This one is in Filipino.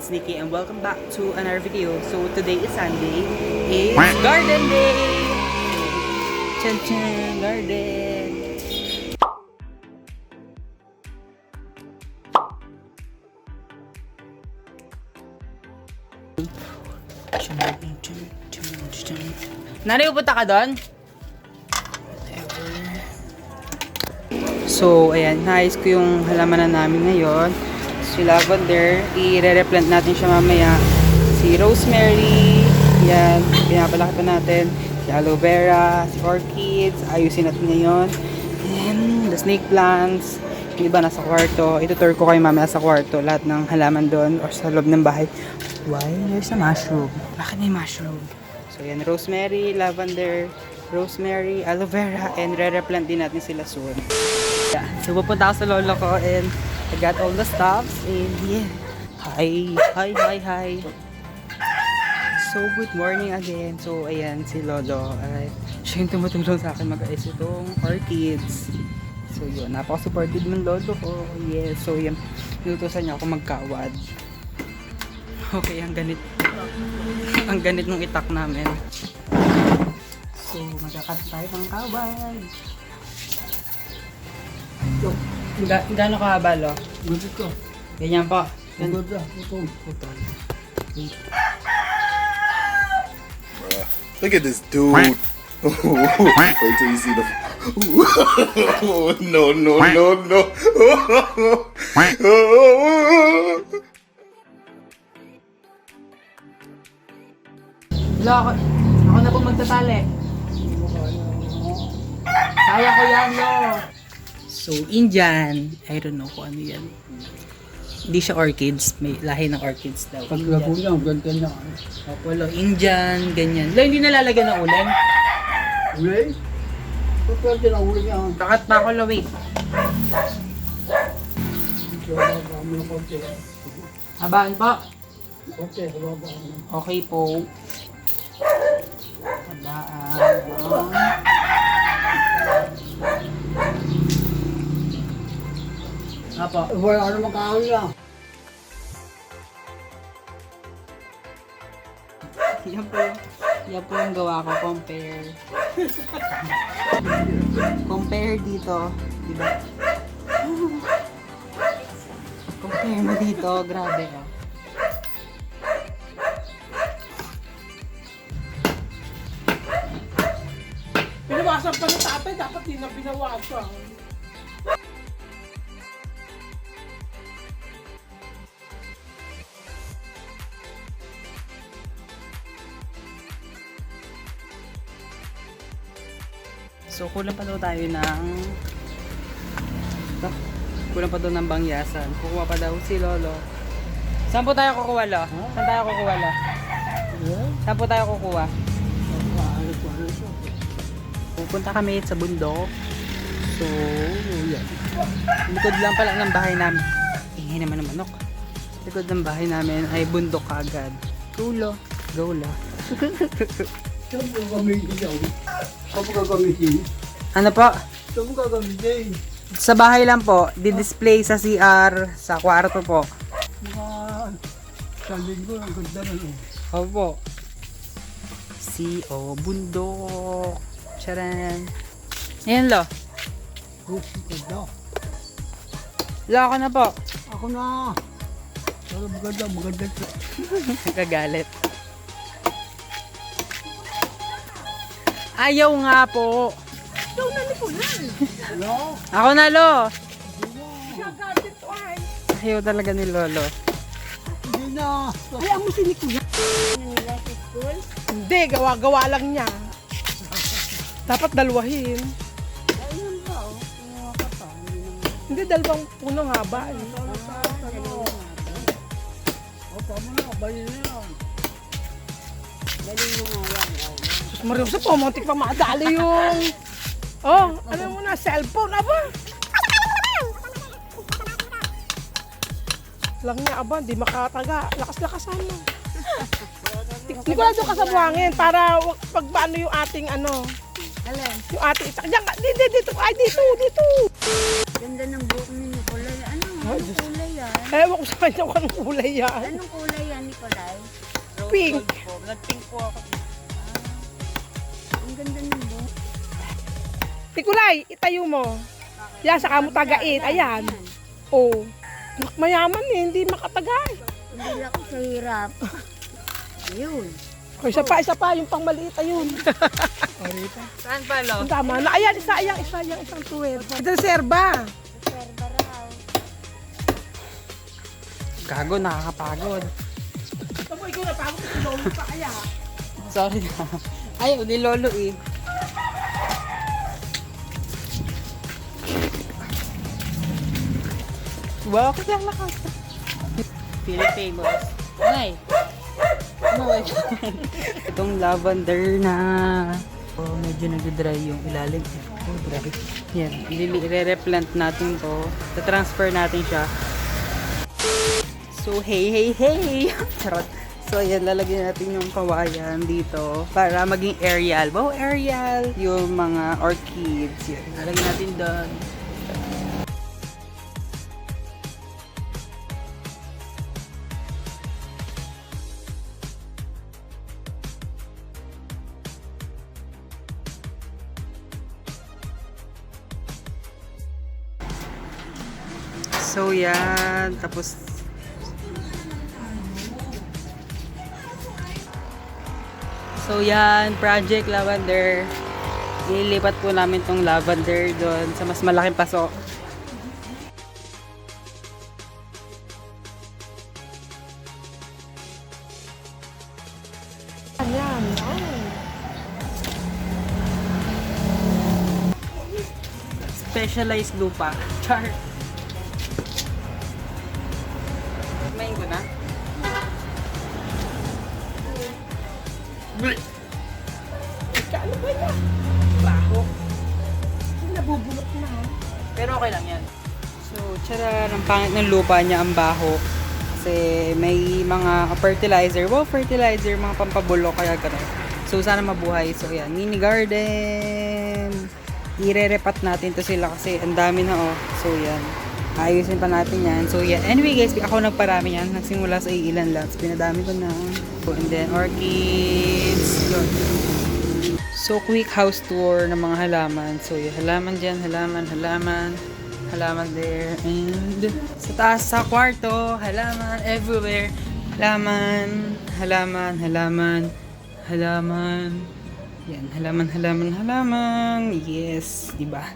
it's Nikki and welcome back to another video. So today is Sunday, it's garden day! Chan chan, garden! Nanay, pupunta ka doon? So, ayan, naayos ko yung halamanan namin ngayon. Si lavender, i-replant natin siya mamaya. Si rosemary, yan, pinapalaki pa natin. Si aloe vera, si orchids, ayusin natin ngayon. And the snake plants, yung iba nasa kwarto. Itutur ko kayo mamaya sa kwarto, lahat ng halaman doon or sa loob ng bahay. Why? There's a mushroom. Bakit may mushroom? So, yan, rosemary, lavender, rosemary, aloe vera, and re-replant din natin sila soon. Yeah. So, pupunta ako sa lolo ko and I got all the stuffs and yeah. Hi. So, good morning again. So, ayan, si lolo. Siya yung tumutulong sa akin mag-ayos itong orchids. So, yun. Napaka-supported ng lolo ko. Yes. So, yan. Nilutusan niya ako magkawad. Okay, ang ganit. Ang ganit ng itak namin. So, magkakat tayo ng kawad. Gano'n kahaba, lo? Gusto ko. Ganyan po. Ito. Look at this dude. Wait till you see the. No. Lo, ako na po magtatali. Kaya ko yan, lo. So, Indian. I don't know kung ano yan. Hindi siya orchids. May lahi ng orchids daw. Pag lagulang, ganda niya. Opo, lo. Indian, ganyan. Lo, hindi nalalagyan ng ulan. Uli? Pwede na uli niya. Kakat pa ako, lo, wait. Habaan po. Okay, hababa. Okay po. Habaan. Apo. Wala naman kahoy lang. Yan po yung gawa ko, compare. Compare dito, di ba? Compare mo dito, grabe oh. Pinawasan pa ng tatay, dapat di na binawasan. So, kulang pa daw tayo ng... Kulang pa daw ng bangyasan. Kukuha pa daw si Lolo. Saan po tayo kukuha, Lo? Saan tayo kukuha, Lo? Saan po tayo kukuha? Pupunta kami sa bundok. So, yan. Likod lang pala ng bahay namin. Ingay naman ng manok. Likod ng bahay namin ay bundok agad. Go, Lo. Go, Lo. Saan mo gagamitin? Saan mo gagamitin? Ano po? Saan mo gagamitin? Sa bahay lang po. Di-display sa CR, sa kwarto po. Mga sa linggo, ang ganda na no. Opo. Bundok. Charan. Ayan, Lo. Ganda. Lo, ako na po. Ako na. Pero maganda. Nagagalit. Ayaw nga po. Ikaw na ni Punan. Hello? Ako na, Lo. Gagalit to ay. Ayaw talaga ni Lolo. Hindi na. Ay, ang musin ni Kuya. Nila sa school? Hindi, gawa-gawa lang niya. Dapat dalwahin. Ayun ba? Hindi, dalawang punong haba. O, tama na. Bayin na yan. Bayin mo nga yan. Sus Mario, sa pumuntik pa madali yung... Oh, ano mo na, cellphone, aba? Lang niya, aba, di makataga. Lakas-lakasan mo. Hindi ko lang doon kasabuhangin para pag paano yung ating ano. Alin? Yung ating itak. Diyan ka, dito. Ay, dito. Ganda ng buhok ni Nicolay. Anong kulay yan? Ewan ko sa kanya kung anong kulay yan. Anong kulay yan, Nicolay? Pink. Nag-pink po ako. Ang ganda ng buhok. Nikolay, itayo mo. Yan, saka mo tagait. Ayan. Oh. Mayaman eh, hindi makatagay. Hindi ako sa hirap. Ayun. O, isa pa, yung pang maliit, ayun. Saan pa, lo? Ang tama na. Ayan, isang tuwid. Ito serba. Serba raw. Gago, nakakapagod. Ito mo, ikaw na pagod. Lolo pa kaya. Sorry na. Ayaw, ni Lolo eh. Wow, kaya lakas. Philippines. Ay! Itong lavender na medyo nag-dry yung ilalim. Oh, dry. Yan. I-replant natin to. Ta-transfer natin siya. So, hey! Charot. So, ayan, lalagyan natin yung kawayan dito para maging aerial. Wow, aerial! Yung mga orchids. Yan. Lalagyan natin doon. So, yan. Tapos, Project Lavender. Ililipat po namin tong lavender doon sa mas malaking paso. Ayan. Specialized lupa. Char. Main ko na. Ano ba yan? Baho. Nabubulok na. Pero okay lang yan. So, tiyara, ang pangit ng lupa niya ang baho. Kasi may mga fertilizer. Wow, fertilizer, mga pampabulok, kaya gano'n. So, sana mabuhay. So, yan, mini garden. Ire-repat natin to sila kasi ang dami na, oh. So, yan. Ayusin pa natin yan. So, yan. Anyway, guys, ako nagparami yan. Nagsimula sa ilan lang. So, pinadami ko na. So, and then, orchids. Yun. So, quick house tour ng mga halaman. So, yung halaman dyan, halaman there. And sa taas sa kwarto, halaman everywhere. Halaman. Yan, halaman. Yes, diba?